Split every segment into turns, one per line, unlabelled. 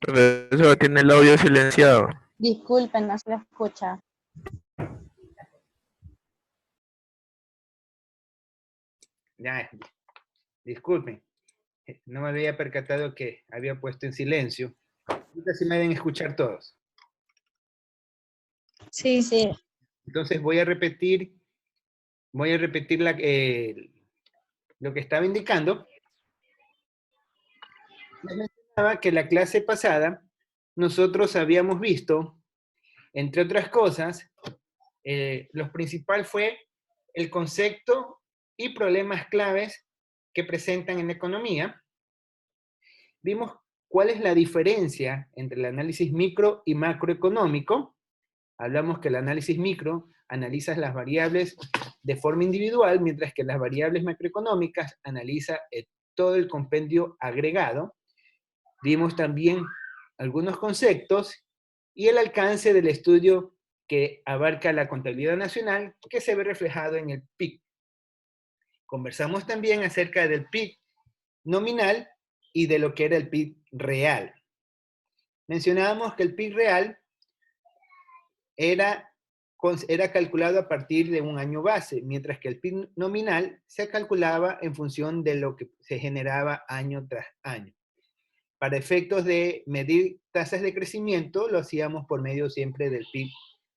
Profesor, tiene el audio silenciado.
Disculpen, no se lo escucha.
Ya, disculpen. No me había percatado que había puesto en silencio. Ahorita sí me deben escuchar todos.
Sí, sí.
Entonces voy a repetir lo que estaba indicando. Les mencionaba que la clase pasada nosotros habíamos visto, entre otras cosas, lo principal fue el concepto y problemas claves que presentan en la economía. Vimos cuál es la diferencia entre el análisis micro y macroeconómico. Hablamos que el análisis micro analiza las variables de forma individual, mientras que las variables macroeconómicas analiza todo el compendio agregado. Vimos también algunos conceptos y el alcance del estudio que abarca la contabilidad nacional, que se ve reflejado en el PIB. Conversamos también acerca del PIB nominal y de lo que era el PIB real. Mencionábamos que el PIB real era calculado a partir de un año base, mientras que el PIB nominal se calculaba en función de lo que se generaba año tras año. Para efectos de medir tasas de crecimiento, lo hacíamos por medio siempre del PIB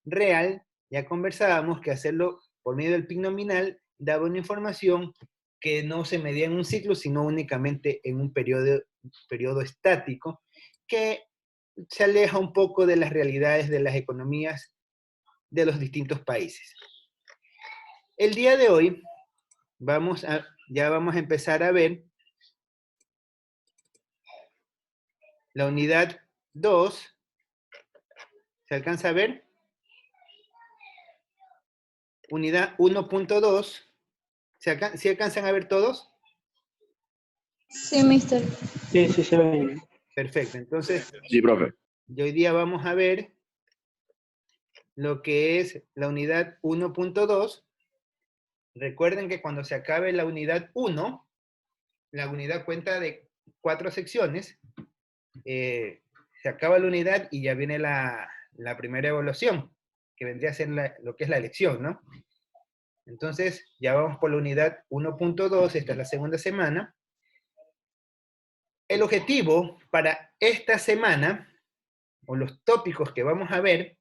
real. Ya conversábamos que hacerlo por medio del PIB nominal daba una información que no se medía en un ciclo, sino únicamente en un periodo estático, que se aleja un poco de las realidades de las economías de los distintos países. El día de hoy ya vamos a empezar a ver la unidad 2. ¿Se alcanza a ver? Unidad 1.2. ¿Sí alcanzan a ver todos?
Sí, mister.
Sí, sí se ve.
Perfecto, entonces,
Sí, profe.
hoy día vamos a ver lo que es la unidad 1.2. Recuerden que cuando se acabe la unidad 1, la unidad cuenta de 4 secciones. Se acaba la unidad y ya viene la primera evaluación, que vendría a ser lo que es la lección, ¿no? Entonces, ya vamos por la unidad 1.2, esta es la segunda semana. El objetivo para esta semana, o los tópicos que vamos a ver,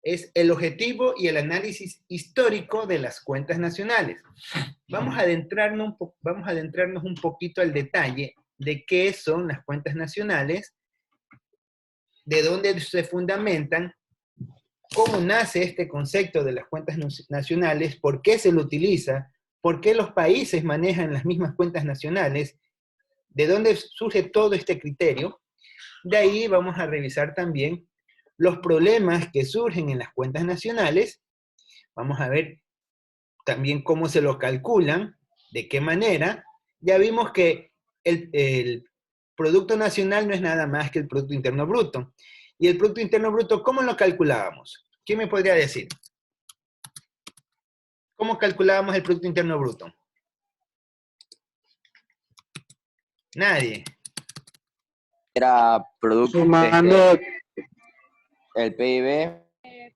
es el objetivo y el análisis histórico de las cuentas nacionales. Vamos a adentrarnos un poquito al detalle de qué son las cuentas nacionales, de dónde se fundamentan, cómo nace este concepto de las cuentas nacionales, por qué se lo utiliza, por qué los países manejan las mismas cuentas nacionales, de dónde surge todo este criterio. De ahí vamos a revisar también los problemas que surgen en las cuentas nacionales. Vamos a ver también cómo se lo calculan, de qué manera. Ya vimos que Producto nacional no es nada más que el Producto Interno Bruto. Y el Producto Interno Bruto, ¿cómo lo calculábamos? ¿Quién me podría decir? ¿Cómo calculábamos el Producto Interno Bruto? Nadie.
Era producto,
Sumando,
el PIB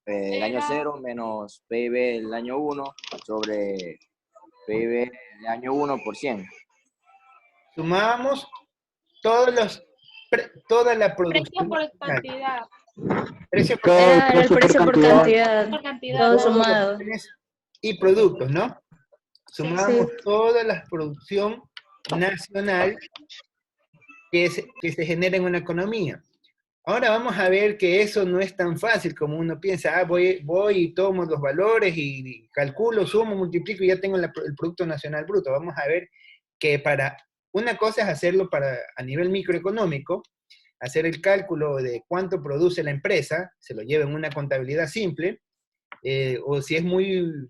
del año 0 menos PIB del año 1 sobre PIB del año 1 por 100.
Sumábamos toda la producción.
Precio por cantidad.
Precio por
Era el
por
precio por
cantidad.
cantidad, todo sumado.
bienes y productos, ¿no? Sumábamos
Sí.
toda la producción nacional que se genera en una economía. Ahora vamos a ver que eso no es tan fácil como uno piensa. Voy y tomo los valores y calculo, sumo, multiplico y ya tengo el Producto Nacional Bruto. Vamos a ver que una cosa es hacerlo a nivel microeconómico, hacer el cálculo de cuánto produce la empresa, se lo lleva en una contabilidad simple, o si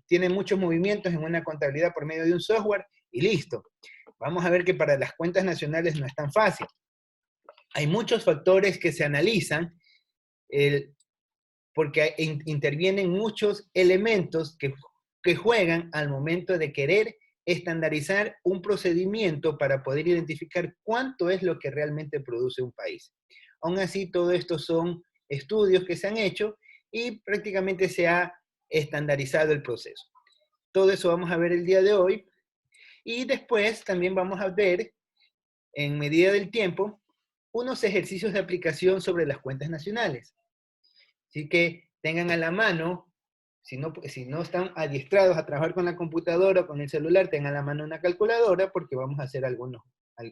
tiene muchos movimientos en una contabilidad por medio de un software, y listo. Vamos a ver que para las cuentas nacionales no es tan fácil. Hay muchos factores que se analizan, porque intervienen muchos elementos que juegan al momento de querer estandarizar un procedimiento para poder identificar cuánto es lo que realmente produce un país. Aún así, todo esto son estudios que se han hecho y prácticamente se ha estandarizado el proceso. Todo eso vamos a ver el día de hoy. Y después también vamos a ver, en medida del tiempo, unos ejercicios de aplicación sobre las cuentas nacionales. Así que tengan a la mano, si no están adiestrados a trabajar con la computadora o con el celular, tengan a la mano una calculadora porque vamos a hacer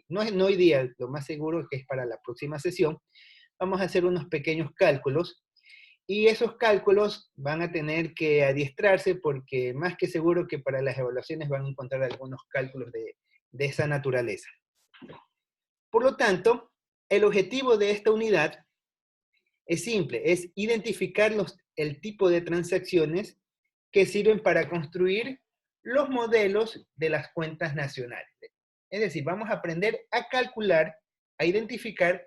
no hoy día, lo más seguro es que es para la próxima sesión, vamos a hacer unos pequeños cálculos y esos cálculos van a tener que adiestrarse porque más que seguro que para las evaluaciones van a encontrar algunos cálculos de esa naturaleza. Por lo tanto, el objetivo de esta unidad es simple, es identificar el tipo de transacciones que sirven para construir los modelos de las cuentas nacionales. Es decir, vamos a aprender a calcular, a identificar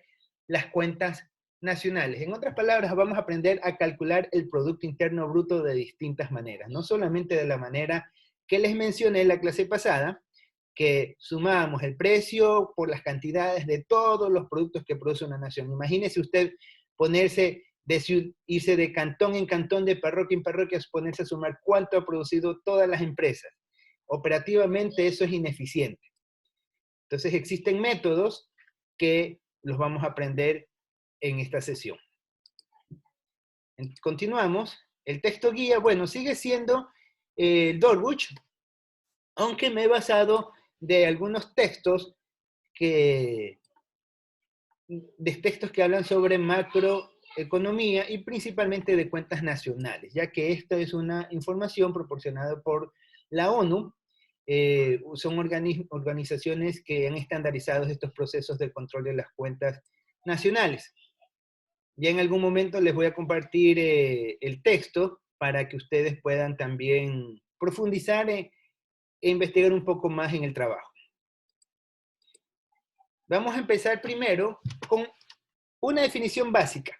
las cuentas nacionales. En otras palabras, vamos a aprender a calcular el Producto Interno Bruto de distintas maneras, no solamente de la manera que les mencioné en la clase pasada, que sumábamos el precio por las cantidades de todos los productos que produce una nación. Imagínese usted irse de cantón en cantón, de parroquia en parroquia, ponerse a sumar cuánto ha producido todas las empresas. Operativamente eso es ineficiente. Entonces existen métodos que los vamos a aprender en esta sesión. Continuamos. El texto guía, bueno, sigue siendo el Dorbuch, aunque me he basado de algunos textos de textos que hablan sobre macroeconomía y principalmente de cuentas nacionales, ya que esta es una información proporcionada por la ONU. Son organizaciones que han estandarizado estos procesos de control de las cuentas nacionales. Ya en algún momento les voy a compartir el texto para que ustedes puedan también profundizar e investigar un poco más en el trabajo. Vamos a empezar primero con una definición básica.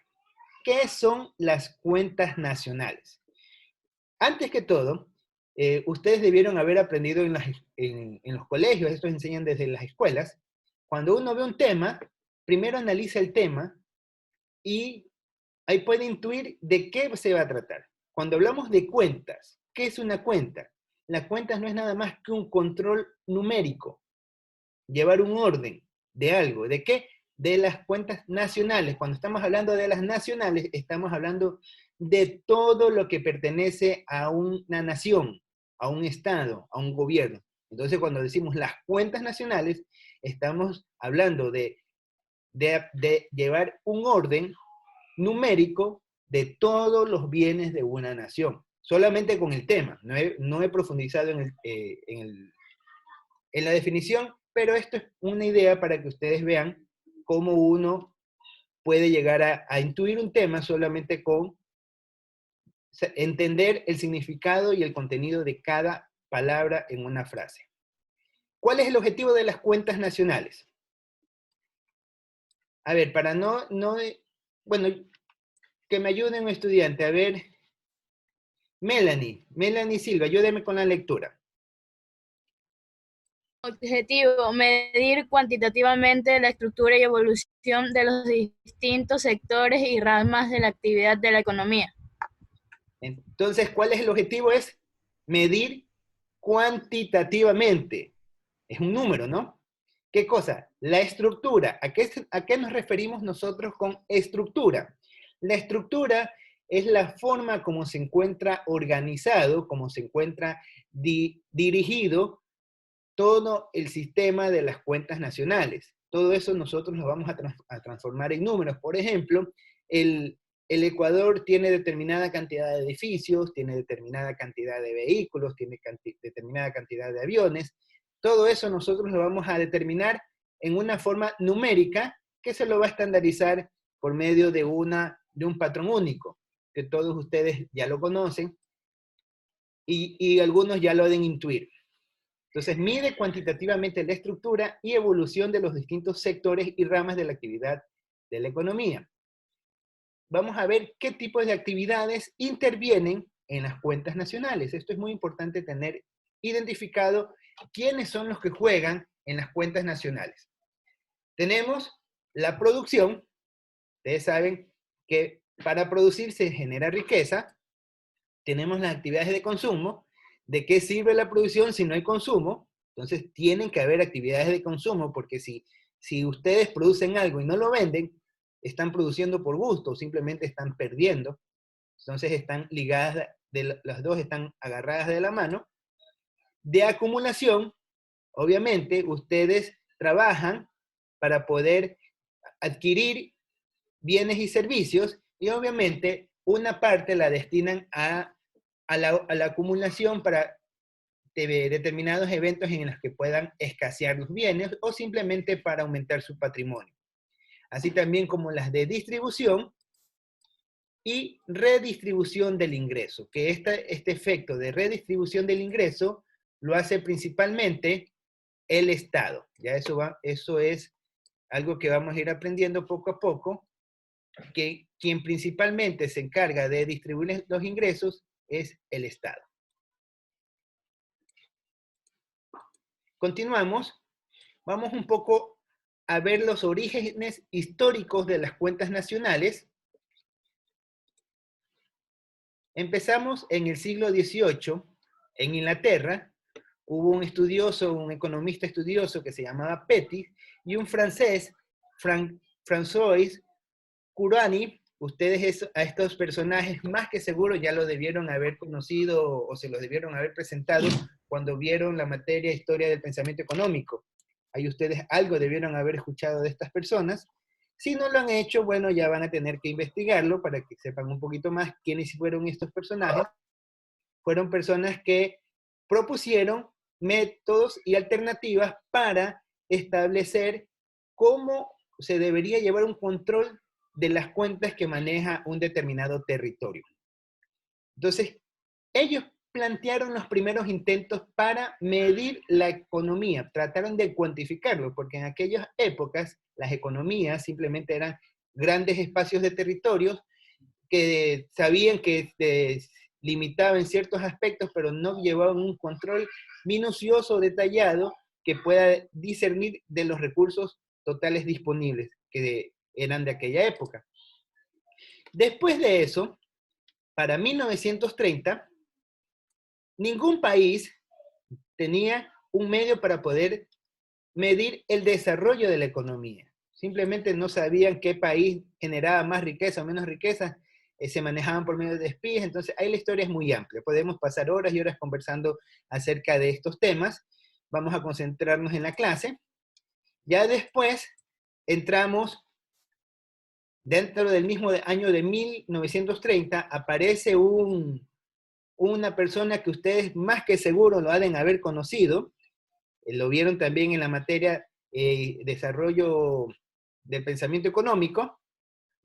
¿Qué son las cuentas nacionales? Antes que todo, ustedes debieron haber aprendido en los colegios, esto enseñan desde las escuelas, cuando uno ve un tema, primero analiza el tema y ahí puede intuir de qué se va a tratar. Cuando hablamos de cuentas, ¿qué es una cuenta? La cuenta no es nada más que un control numérico, llevar un orden de algo. ¿De qué? De las cuentas nacionales. Cuando estamos hablando de las nacionales, estamos hablando de todo lo que pertenece a una nación, a un estado, a un gobierno. Entonces, cuando decimos las cuentas nacionales, estamos hablando de llevar un orden numérico de todos los bienes de una nación. Solamente con el tema. No he profundizado en la definición, pero esto es una idea para que ustedes vean cómo uno puede llegar a intuir un tema solamente con entender el significado y el contenido de cada palabra en una frase. ¿Cuál es el objetivo de las cuentas nacionales? A ver, para bueno, que me ayude un estudiante. A ver, Melanie Silva, ayúdeme con la lectura.
Objetivo, medir cuantitativamente la estructura y evolución de los distintos sectores y ramas de la actividad de la economía.
Entonces, ¿cuál es el objetivo? Es medir cuantitativamente. Es un número, ¿no? ¿Qué cosa? La estructura. ¿A qué nos referimos nosotros con estructura? La estructura es la forma como se encuentra organizado, como se encuentra dirigido todo el sistema de las cuentas nacionales. Todo eso nosotros lo vamos a transformar en números. Por ejemplo, el Ecuador tiene determinada cantidad de edificios, tiene determinada cantidad de vehículos, tiene determinada cantidad de aviones. Todo eso nosotros lo vamos a determinar en una forma numérica que se lo va a estandarizar por medio de un patrón único, que todos ustedes ya lo conocen y algunos ya lo deben intuir. Entonces, mide cuantitativamente la estructura y evolución de los distintos sectores y ramas de la actividad de la economía. Vamos a ver qué tipos de actividades intervienen en las cuentas nacionales. Esto es muy importante tener identificado quiénes son los que juegan en las cuentas nacionales. Tenemos la producción. Ustedes saben que para producir se genera riqueza. Tenemos las actividades de consumo. ¿De qué sirve la producción si no hay consumo? Entonces tienen que haber actividades de consumo, porque si ustedes producen algo y no lo venden, están produciendo por gusto, o simplemente están perdiendo. Entonces están ligadas, las dos están agarradas de la mano. De acumulación, obviamente, ustedes trabajan para poder adquirir bienes y servicios, y obviamente una parte la destinan a la acumulación para determinados eventos en los que puedan escasear los bienes o simplemente para aumentar su patrimonio. Así también como las de distribución y redistribución del ingreso, que este efecto de redistribución del ingreso lo hace principalmente el Estado. Ya eso es algo que vamos a ir aprendiendo poco a poco, que quien principalmente se encarga de distribuir los ingresos es el Estado. Continuamos. Vamos un poco a ver los orígenes históricos de las cuentas nacionales. Empezamos en el siglo XVIII, en Inglaterra. Hubo un estudioso, un economista estudioso que se llamaba Petit, y un francés, François Courant. Ustedes a estos personajes más que seguro ya lo debieron haber conocido o se los debieron haber presentado cuando vieron la materia Historia del Pensamiento Económico. Ahí ustedes algo debieron haber escuchado de estas personas. Si no lo han hecho, bueno, ya van a tener que investigarlo para que sepan un poquito más quiénes fueron estos personajes. Fueron personas que propusieron métodos y alternativas para establecer cómo se debería llevar un control de las cuentas que maneja un determinado territorio. Entonces, ellos plantearon los primeros intentos para medir la economía, trataron de cuantificarlo, porque en aquellas épocas las economías simplemente eran grandes espacios de territorios que sabían que limitaban ciertos aspectos, pero no llevaban un control minucioso, detallado, que pueda discernir de los recursos totales disponibles que eran de aquella época. Después de eso, para 1930, ningún país tenía un medio para poder medir el desarrollo de la economía. Simplemente no sabían qué país generaba más riqueza o menos riqueza, se manejaban por medio de espías. Entonces ahí la historia es muy amplia. Podemos pasar horas y horas conversando acerca de estos temas. Vamos a concentrarnos en la clase. Ya después entramos, dentro del mismo año de 1930, aparece una persona que ustedes más que seguro lo han de haber conocido. Lo vieron también en la materia desarrollo del pensamiento económico.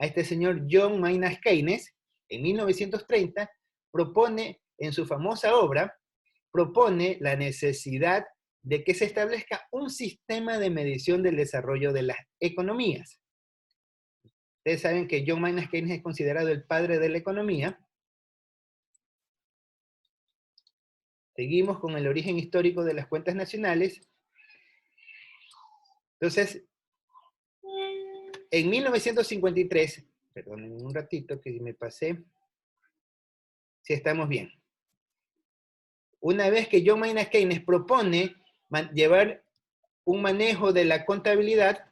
A este señor John Maynard Keynes, en 1930, propone, en su famosa obra, propone la necesidad de que se establezca un sistema de medición del desarrollo de las economías. Ustedes saben que John Maynard Keynes es considerado el padre de la economía. Seguimos con el origen histórico de las cuentas nacionales. Entonces, en 1953, perdón, un ratito que me pasé, si estamos bien. Una vez que John Maynard Keynes propone llevar un manejo de la contabilidad,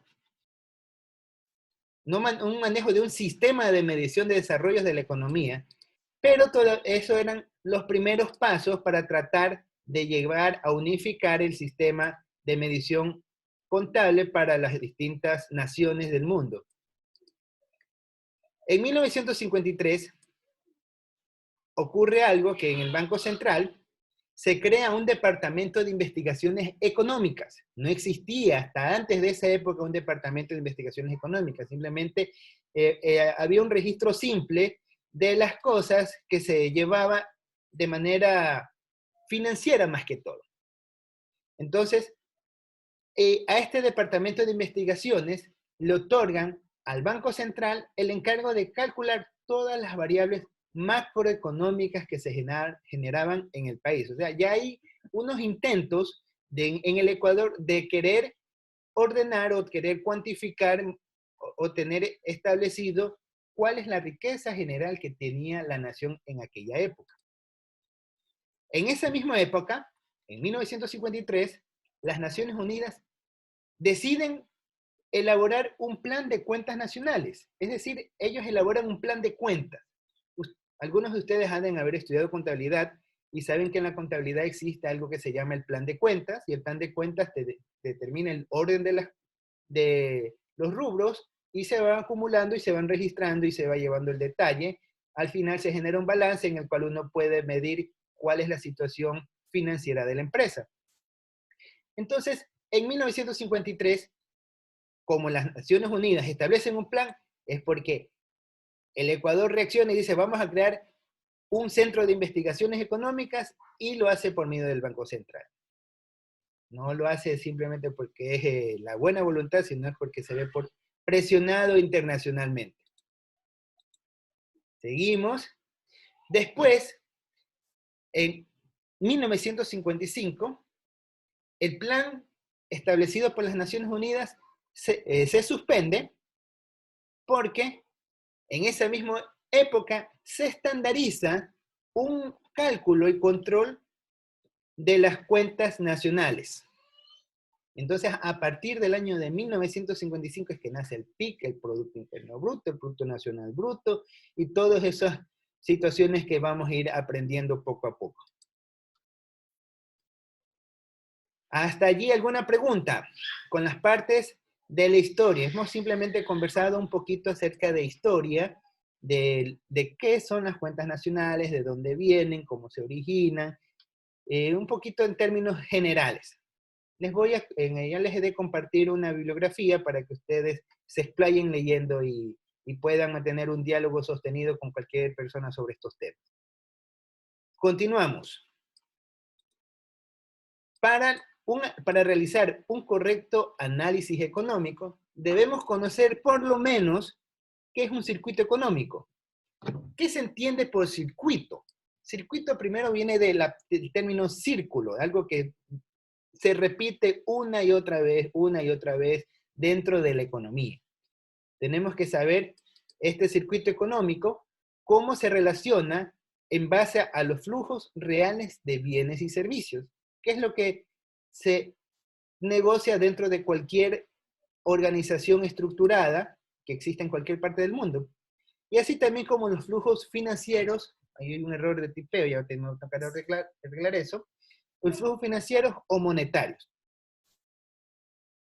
un manejo de un sistema de medición de desarrollos de la economía, pero todo eso eran los primeros pasos para tratar de llevar a unificar el sistema de medición contable para las distintas naciones del mundo. En 1953 ocurre algo que en el Banco Central se crea un departamento de investigaciones económicas. No existía hasta antes de esa época un departamento de investigaciones económicas, simplemente había un registro simple de las cosas que se llevaba de manera financiera más que todo. Entonces, a este departamento de investigaciones le otorgan al Banco Central el encargo de calcular todas las variables macroeconómicas que se generaban en el país. O sea, ya hay unos intentos en el Ecuador de querer ordenar o querer cuantificar o tener establecido cuál es la riqueza general que tenía la nación en aquella época. En esa misma época, en 1953, las Naciones Unidas deciden elaborar un plan de cuentas nacionales. Es decir, ellos elaboran un plan de cuentas. Algunos de ustedes han de haber estudiado contabilidad y saben que en la contabilidad existe algo que se llama el plan de cuentas, y el plan de cuentas determina el orden de los rubros y se van acumulando y se van registrando y se va llevando el detalle. Al final se genera un balance en el cual uno puede medir cuál es la situación financiera de la empresa. Entonces, en 1953, como las Naciones Unidas establecen un plan, es porque el Ecuador reacciona y dice, vamos a crear un centro de investigaciones económicas, y lo hace por medio del Banco Central. No lo hace simplemente porque es la buena voluntad, sino es porque se ve presionado internacionalmente. Seguimos. Después, en 1955, el plan establecido por las Naciones Unidas se suspende porque en esa misma época se estandariza un cálculo y control de las cuentas nacionales. Entonces, a partir del año de 1955 es que nace el PIB, el Producto Interno Bruto, el Producto Nacional Bruto, y todas esas situaciones que vamos a ir aprendiendo poco a poco. ¿Hasta allí alguna pregunta? Con las partes de la historia. Hemos simplemente conversado un poquito acerca de historia, de qué son las cuentas nacionales, de dónde vienen, cómo se originan, un poquito en términos generales. Ya les he de compartir una bibliografía para que ustedes se explayen leyendo y puedan mantener un diálogo sostenido con cualquier persona sobre estos temas. Continuamos. Para realizar un correcto análisis económico, debemos conocer por lo menos qué es un circuito económico. ¿Qué se entiende por circuito? Circuito primero viene del término círculo, algo que se repite una y otra vez dentro de la economía. Tenemos que saber este circuito económico, cómo se relaciona en base a los flujos reales de bienes y servicios, que es lo que se negocia dentro de cualquier organización estructurada que exista en cualquier parte del mundo. Y así también como los flujos financieros, ahí hay un error de tipeo, ya tengo que tocar arreglar eso, los flujos financieros o monetarios.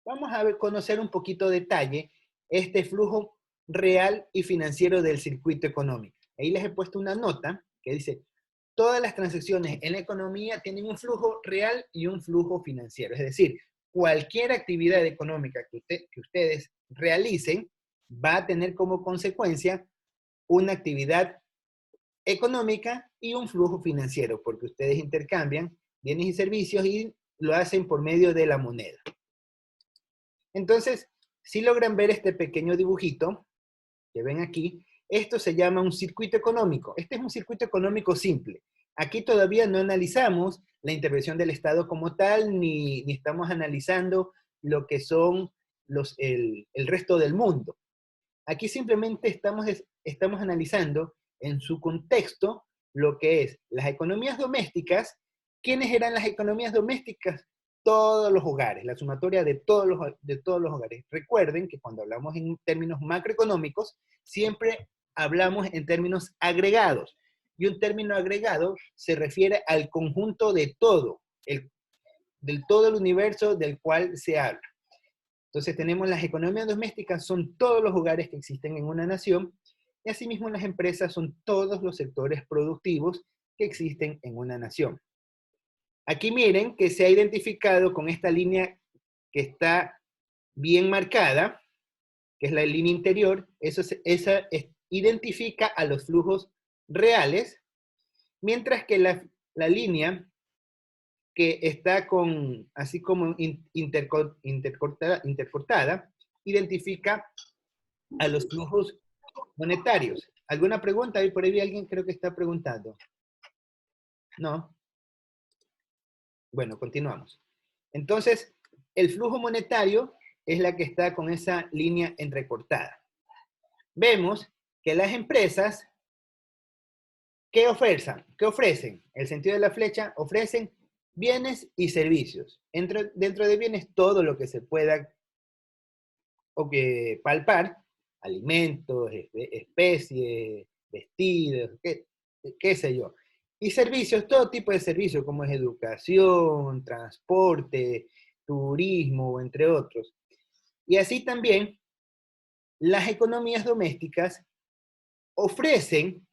Vamos a conocer un poquito de detalle este flujo real y financiero del circuito económico. Ahí les he puesto una nota que dice, todas las transacciones en la economía tienen un flujo real y un flujo financiero. Es decir, cualquier actividad económica que ustedes realicen va a tener como consecuencia una actividad económica y un flujo financiero, porque ustedes intercambian bienes y servicios y lo hacen por medio de la moneda. Entonces, si logran ver este pequeño dibujito, que ven aquí, esto se llama un circuito económico. Este es un circuito económico simple. Aquí todavía no analizamos la intervención del Estado como tal, ni estamos analizando lo que son el resto del mundo. Aquí simplemente estamos analizando en su contexto lo que es las economías domésticas. ¿Quiénes eran las economías domésticas? Todos los hogares, la sumatoria de todos los hogares. Recuerden que cuando hablamos en términos macroeconómicos, siempre hablamos en términos agregados. Y un término agregado se refiere al conjunto de todo, del todo el universo del cual se habla. Entonces tenemos las economías domésticas, son todos los hogares que existen en una nación, y asimismo las empresas son todos los sectores productivos que existen en una nación. Aquí miren que se ha identificado con esta línea que está bien marcada, que es la línea interior, esa identifica a los flujos reales, mientras que la línea que está así como intercortada, identifica a los flujos monetarios. ¿Alguna pregunta? Ahí por ahí alguien creo que está preguntando. ¿No? Bueno, continuamos. Entonces, el flujo monetario es la que está con esa línea entrecortada. Vemos que las empresas, ¿qué ofrecen? El sentido de la flecha, ofrecen bienes y servicios. Dentro de bienes, todo lo que se pueda palpar, alimentos, especies, vestidos, qué sé yo. Y servicios, todo tipo de servicios, como es educación, transporte, turismo, entre otros. Y así también, las economías domésticas ofrecen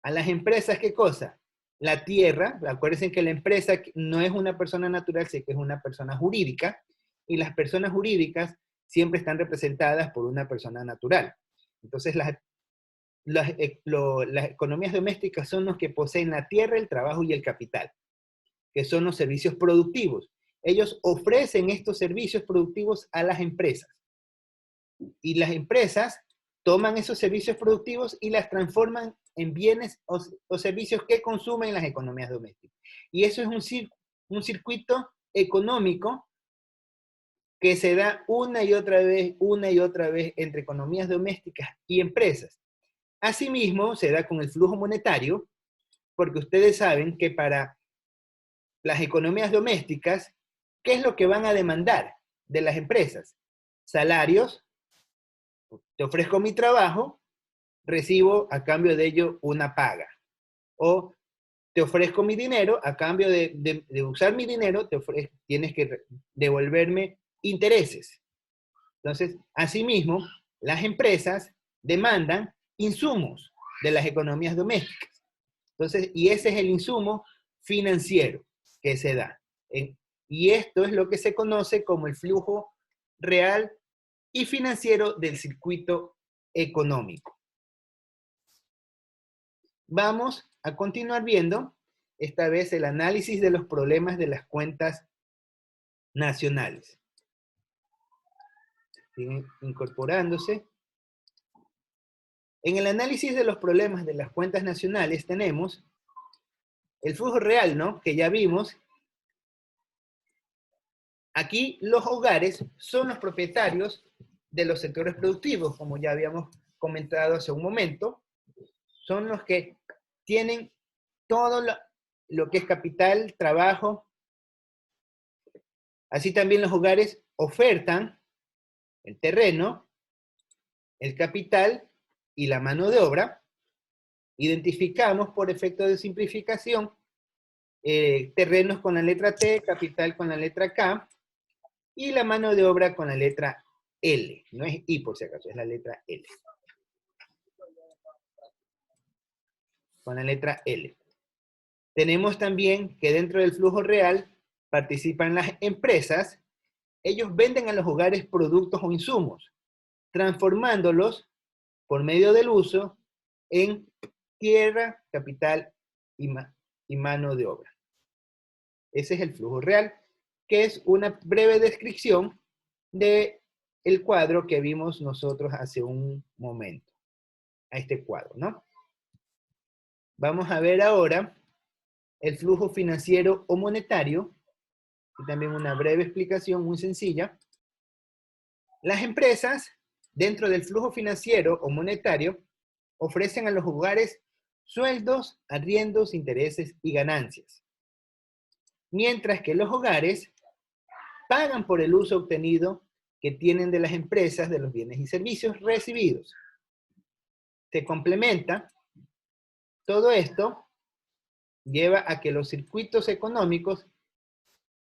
a las empresas, ¿qué cosa? La tierra. Acuérdense que la empresa no es una persona natural, sino que es una persona jurídica, y las personas jurídicas siempre están representadas por una persona natural. Entonces, las economías domésticas son los que poseen la tierra, el trabajo y el capital, que son los servicios productivos. Ellos ofrecen estos servicios productivos a las empresas. Y las empresas toman esos servicios productivos y las transforman en bienes o servicios que consumen las economías domésticas. Y eso es un circuito económico que se da una y otra vez entre economías domésticas y empresas. Asimismo, se da con el flujo monetario, porque ustedes saben que para las economías domésticas, ¿qué es lo que van a demandar de las empresas? Salarios. Te ofrezco mi trabajo, recibo a cambio de ello una paga. O te ofrezco mi dinero, a cambio de usar mi dinero, tienes que devolverme intereses. Entonces, asimismo, las empresas demandan insumos de las economías domésticas. Entonces, y ese es el insumo financiero que se da. Y esto es lo que se conoce como el flujo real y financiero del circuito económico. Vamos a continuar viendo, esta vez, el análisis de los problemas de las cuentas nacionales. Siguen incorporándose. En el análisis de los problemas de las cuentas nacionales tenemos el flujo real, ¿no? Que ya vimos. Aquí los hogares son los propietarios de los sectores productivos, como ya habíamos comentado hace un momento. Son los que tienen todo lo que es capital, trabajo. Así también los hogares ofertan el terreno, el capital y la mano de obra. Identificamos por efecto de simplificación terrenos con la letra T, capital con la letra K y la mano de obra con la letra L. No es I por si acaso, es la letra L. Con la letra L. Tenemos también que dentro del flujo real participan las empresas. Ellos venden a los hogares productos o insumos, transformándolos por medio del uso en tierra, capital y mano de obra. Ese es el flujo real, que es una breve descripción del cuadro que vimos nosotros hace un momento. a este cuadro, ¿no? Vamos a ver ahora el flujo financiero o monetario, y también una breve explicación muy sencilla. Las empresas, dentro del flujo financiero o monetario, ofrecen a los hogares sueldos, arriendos, intereses y ganancias. Mientras que los hogares pagan por el uso obtenido que tienen de las empresas de los bienes y servicios recibidos. Se complementa. Todo esto lleva a que los circuitos económicos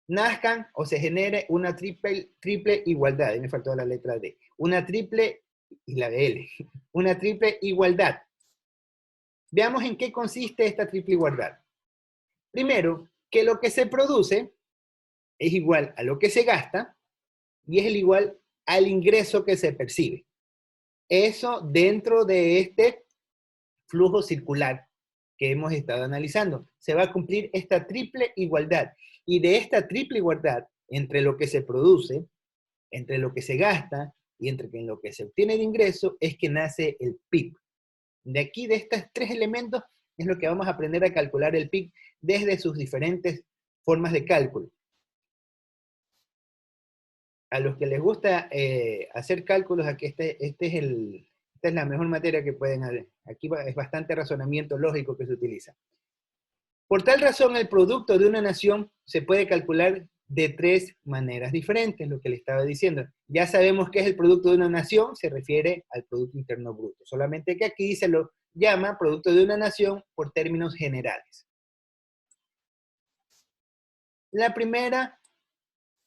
nazcan o se genere una triple igualdad. Ahí me faltó la letra D. Una triple, y la de L. Una triple igualdad. Veamos en qué consiste esta triple igualdad. Primero, que lo que se produce es igual a lo que se gasta y es el igual al ingreso que se percibe. Eso dentro de este flujo circular que hemos estado analizando. Se va a cumplir esta triple igualdad. Y de esta triple igualdad entre lo que se produce, entre lo que se gasta y entre lo que se obtiene de ingreso es que nace el PIB. De aquí, de estos tres elementos, es lo que vamos a aprender a calcular el PIB desde sus diferentes formas de cálculo. A los que les gusta hacer cálculos, aquí esta es la mejor materia que pueden hacer. Aquí es bastante razonamiento lógico que se utiliza. Por tal razón, el producto de una nación se puede calcular de tres maneras diferentes, lo que le estaba diciendo. Ya sabemos qué es el producto de una nación, se refiere al Producto Interno Bruto. Solamente que aquí se lo llama producto de una nación por términos generales. La primera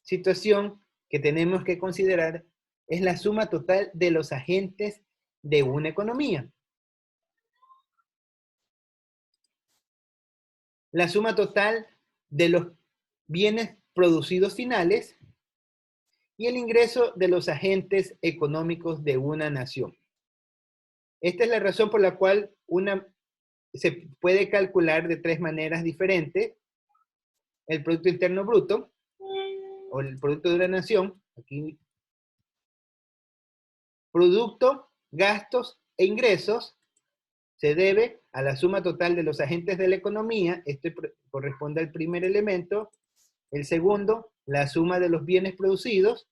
situación que tenemos que considerar es la suma total de los agentes de una economía. La suma total de los bienes producidos finales y el ingreso de los agentes económicos de una nación. Esta es la razón por la cual se puede calcular de tres maneras diferentes el Producto Interno Bruto o el Producto de una Nación. Aquí, producto, gastos e ingresos se debe a la suma total de los agentes de la economía. Esto corresponde al primer elemento. El segundo, la suma de los bienes producidos.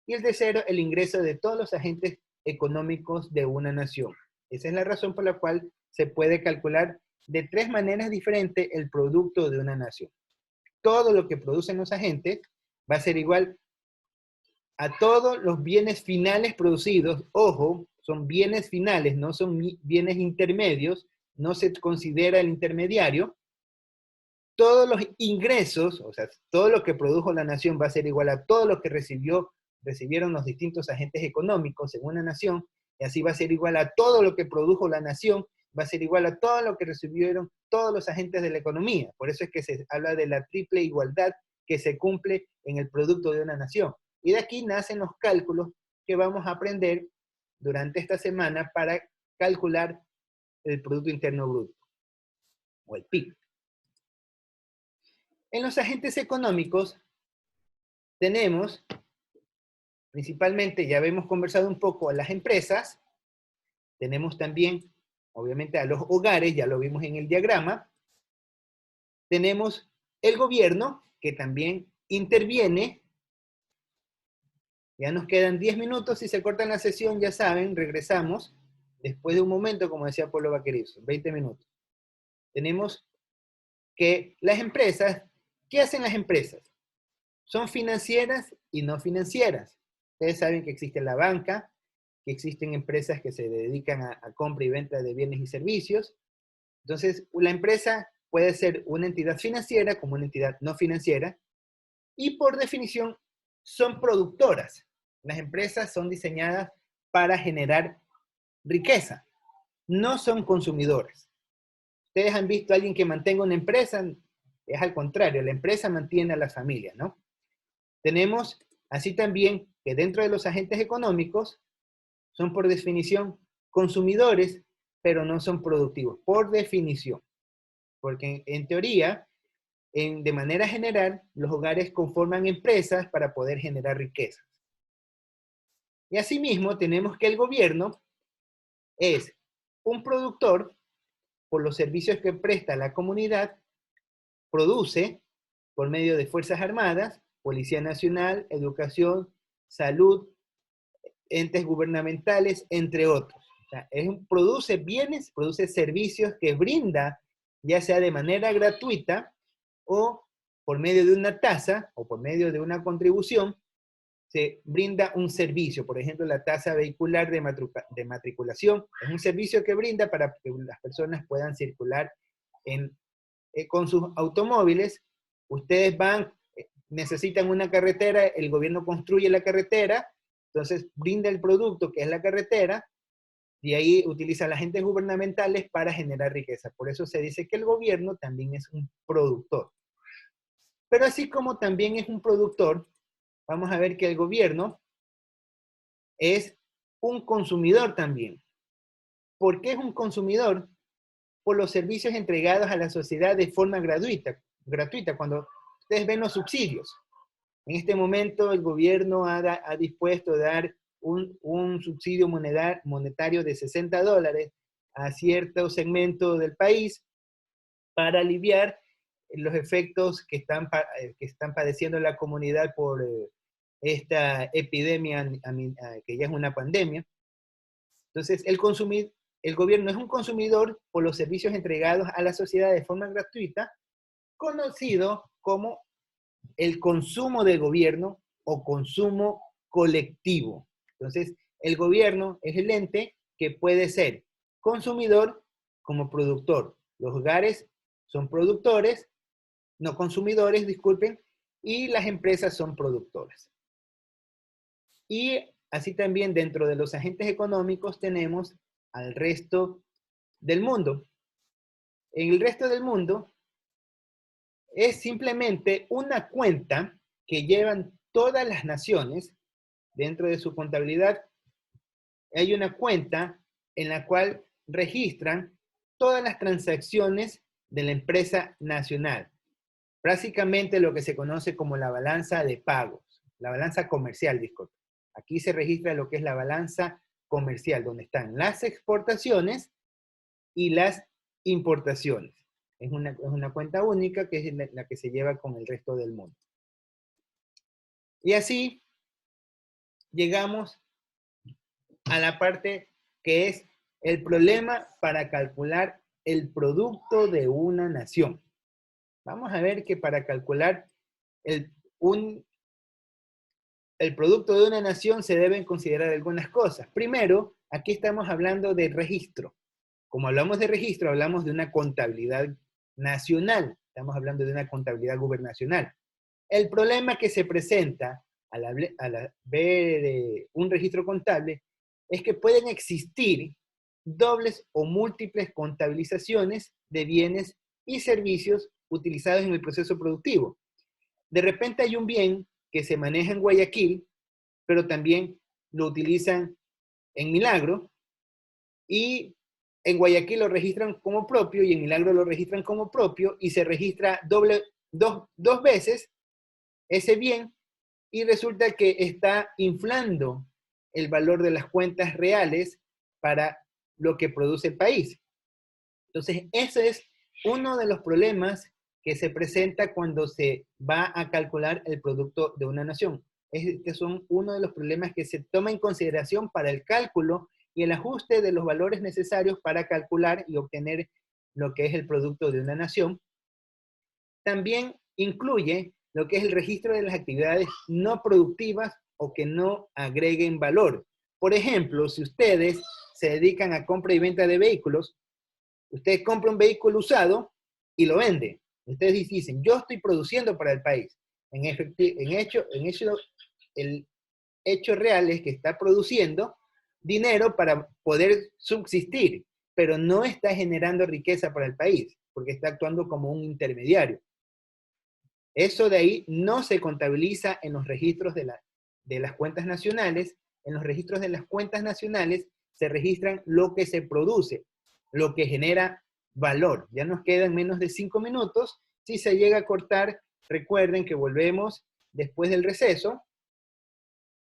Y el tercero, el ingreso de todos los agentes económicos de una nación. Esa es la razón por la cual se puede calcular de tres maneras diferentes el producto de una nación. Todo lo que producen los agentes va a ser igual a todos los bienes finales producidos. Ojo, son bienes finales, no son bienes intermedios, no se considera el intermediario. Todos los ingresos, o sea, todo lo que produjo la nación va a ser igual a todo lo que recibieron los distintos agentes económicos en una nación, y así va a ser igual a todo lo que produjo la nación, va a ser igual a todo lo que recibieron todos los agentes de la economía. Por eso es que se habla de la triple igualdad que se cumple en el producto de una nación. Y de aquí nacen los cálculos que vamos a aprender durante esta semana para calcular el Producto Interno Bruto, o el PIB. En los agentes económicos tenemos, principalmente, ya habíamos conversado un poco, a las empresas, tenemos también, obviamente, a los hogares, ya lo vimos en el diagrama, tenemos el gobierno, que también interviene. Ya nos quedan 10 minutos, si se corta la sesión, ya saben, regresamos, después de un momento, como decía Pablo Vaquerizo, 20 minutos. Tenemos que las empresas, ¿qué hacen las empresas? Son financieras y no financieras. Ustedes saben que existe la banca, que existen empresas que se dedican a compra y venta de bienes y servicios. Entonces, la empresa puede ser una entidad financiera como una entidad no financiera, y por definición son productoras. Las empresas son diseñadas para generar riqueza, no son consumidoras. Ustedes han visto a alguien que mantenga una empresa, es al contrario, la empresa mantiene a las familias, ¿no? Tenemos así también que dentro de los agentes económicos son por definición consumidores, pero no son productivos, por definición. Porque en teoría, de manera general, los hogares conforman empresas para poder generar riquezas. Y asimismo tenemos que el gobierno es un productor, por los servicios que presta a la comunidad, produce por medio de Fuerzas Armadas, Policía Nacional, Educación, Salud, entes gubernamentales, entre otros. O sea, produce bienes, produce servicios que brinda, ya sea de manera gratuita o por medio de una tasa o por medio de una contribución, se brinda un servicio. Por ejemplo, la tasa vehicular de matriculación es un servicio que brinda para que las personas puedan circular con sus automóviles. Ustedes necesitan una carretera, el gobierno construye la carretera, entonces brinda el producto que es la carretera, y ahí utiliza las agentes gubernamentales para generar riqueza. Por eso se dice que el gobierno también es un productor. Pero así como también es un productor, vamos a ver que el gobierno es un consumidor también. ¿Por qué es un consumidor? Por los servicios entregados a la sociedad de forma gratuita. Cuando ustedes ven los subsidios. En este momento el gobierno ha dispuesto a dar un subsidio monetario de $60 a cierto segmento del país para aliviar los efectos que están padeciendo la comunidad por esta epidemia, que ya es una pandemia. Entonces, el gobierno es un consumidor por los servicios entregados a la sociedad de forma gratuita, conocido como el consumo del gobierno o consumo colectivo. Entonces, el gobierno es el ente que puede ser consumidor como productor. Los hogares son productores, no consumidores, disculpen, y las empresas son productoras. Y así también dentro de los agentes económicos tenemos al resto del mundo. En el resto del mundo es simplemente una cuenta que llevan todas las naciones dentro de su contabilidad. Hay una cuenta en la cual registran todas las transacciones de la empresa nacional. Básicamente lo que se conoce como la balanza de pagos, la balanza comercial, disculpe. Aquí se registra lo que es la balanza comercial, donde están las exportaciones y las importaciones. Es una cuenta única que es la que se lleva con el resto del mundo. Y así llegamos a la parte que es el problema para calcular el producto de una nación. Vamos a ver que para calcular el producto de una nación se deben considerar algunas cosas. Primero, aquí estamos hablando de registro. Como hablamos de registro, hablamos de una contabilidad nacional. Estamos hablando de una contabilidad gubernacional. El problema que se presenta al ver un registro contable es que pueden existir dobles o múltiples contabilizaciones de bienes y servicios utilizados en el proceso productivo. De repente hay un bien que se maneja en Guayaquil, pero también lo utilizan en Milagro, y en Guayaquil lo registran como propio y en Milagro lo registran como propio, y se registra dos veces ese bien, y resulta que está inflando el valor de las cuentas reales para lo que produce el país. Entonces, ese es uno de los problemas que se presenta cuando se va a calcular el producto de una nación. Estos son uno de los problemas que se toma en consideración para el cálculo y el ajuste de los valores necesarios para calcular y obtener lo que es el producto de una nación. También incluye lo que es el registro de las actividades no productivas o que no agreguen valor. Por ejemplo, si ustedes se dedican a compra y venta de vehículos, usted compra un vehículo usado y lo vende. Ustedes dicen, yo estoy produciendo para el país. El hecho real es que está produciendo dinero para poder subsistir, pero no está generando riqueza para el país, porque está actuando como un intermediario. Eso de ahí no se contabiliza en los registros de las cuentas nacionales. En los registros de las cuentas nacionales se registran lo que se produce, lo que genera valor. Ya nos quedan menos de 5 minutos. Si se llega a cortar, recuerden que volvemos después del receso.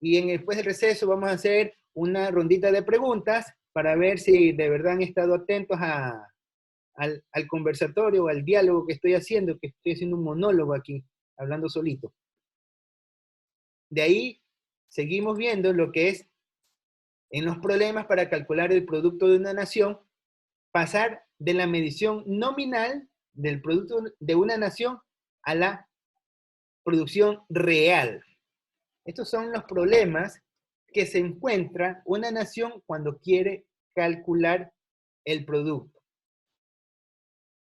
Y después del receso vamos a hacer una rondita de preguntas para ver si de verdad han estado atentos al conversatorio o al diálogo que estoy haciendo un monólogo aquí, hablando solito. De ahí seguimos viendo lo que es en los problemas para calcular el producto de una nación, pasar de la medición nominal del producto de una nación a la producción real. Estos son los problemas que se encuentra una nación cuando quiere calcular el producto.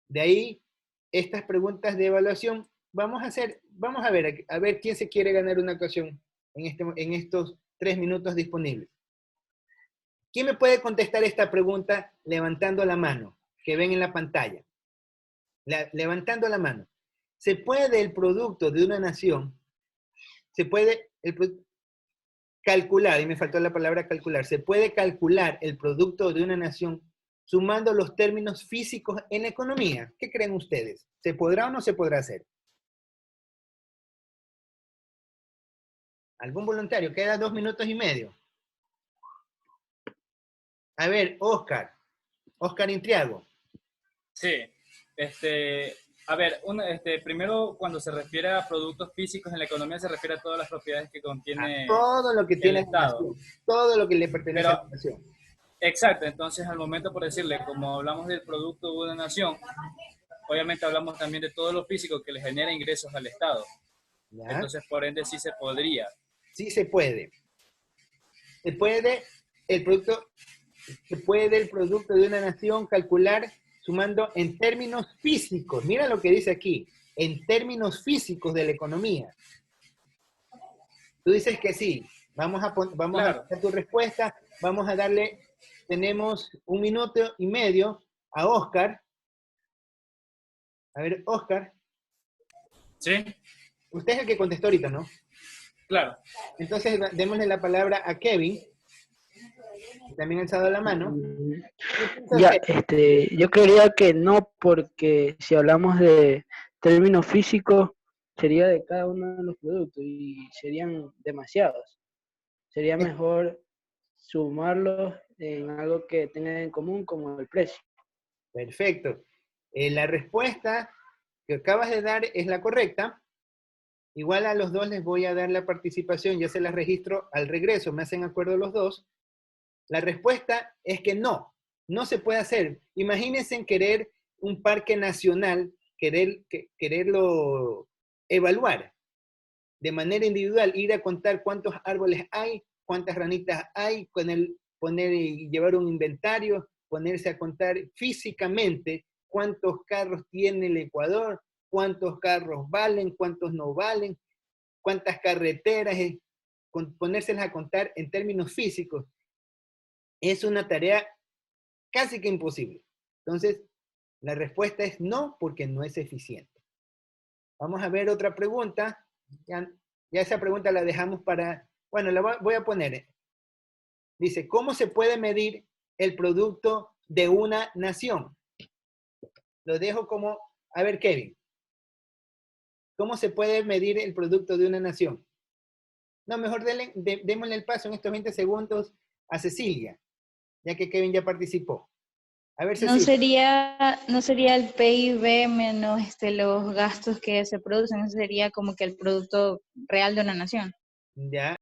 De ahí, estas preguntas de evaluación, vamos a ver quién se quiere ganar una ocasión en estos 3 minutos disponibles. ¿Quién me puede contestar esta pregunta levantando la mano que ven en la pantalla? Levantando la mano. ¿Se puede el producto de una nación, calcular, y me faltó la palabra calcular, se puede calcular el producto de una nación sumando los términos físicos en la economía? ¿Qué creen ustedes? ¿Se podrá o no se podrá hacer? ¿Algún voluntario? Queda 2 minutos y medio. A ver, Oscar Intriago.
Sí, a ver, primero cuando se refiere a productos físicos en la economía se refiere a todas las propiedades que contiene
Todo lo que tiene
el Estado.
nación, todo lo que le pertenece a la nación.
Exacto, entonces al momento por decirle, como hablamos del producto de una nación, obviamente hablamos también de todo lo físico que le genera ingresos al Estado.
¿Ya?
Entonces, por ende, sí se podría.
Sí se puede. Se puede el producto de una nación calcular sumando en términos físicos. Mira lo que dice aquí, en términos físicos de la economía. Tú dices que sí. Vamos a hacer tu respuesta. Vamos a darle, tenemos 1 minuto y medio a Oscar. A ver, Oscar.
¿Sí?
Usted es el que contestó ahorita, ¿no?
Claro.
Entonces, démosle la palabra a Kevin. También ha alzado la mano.
Ya, yo creería que no, porque si hablamos de términos físicos, sería de cada uno de los productos y serían demasiados. Sería mejor sumarlos en algo que tengan en común, como el precio.
Perfecto. La respuesta que acabas de dar es la correcta. Igual a los dos les voy a dar la participación, ya se las registro al regreso, me hacen acuerdo los dos. La respuesta es que no se puede hacer. Imagínense en querer un parque nacional, quererlo evaluar de manera individual, ir a contar cuántos árboles hay, cuántas ranitas hay, poner y llevar un inventario, ponerse a contar físicamente cuántos carros tiene el Ecuador, cuántos carros valen, cuántos no valen, cuántas carreteras, ponérselas a contar en términos físicos. Es una tarea casi que imposible. Entonces, la respuesta es no, porque no es eficiente. Vamos a ver otra pregunta. Ya esa pregunta la dejamos para... Bueno, la voy a poner. Dice, ¿cómo se puede medir el producto de una nación? Lo dejo como... A ver, Kevin. ¿Cómo se puede medir el producto de una nación? No, mejor démosle el paso en estos 20 segundos a Cecilia, ya que Kevin ya participó. A ver, Cecilia.
No sería el PIB menos los gastos que se producen, eso sería como que el producto real de una nación.
Ya,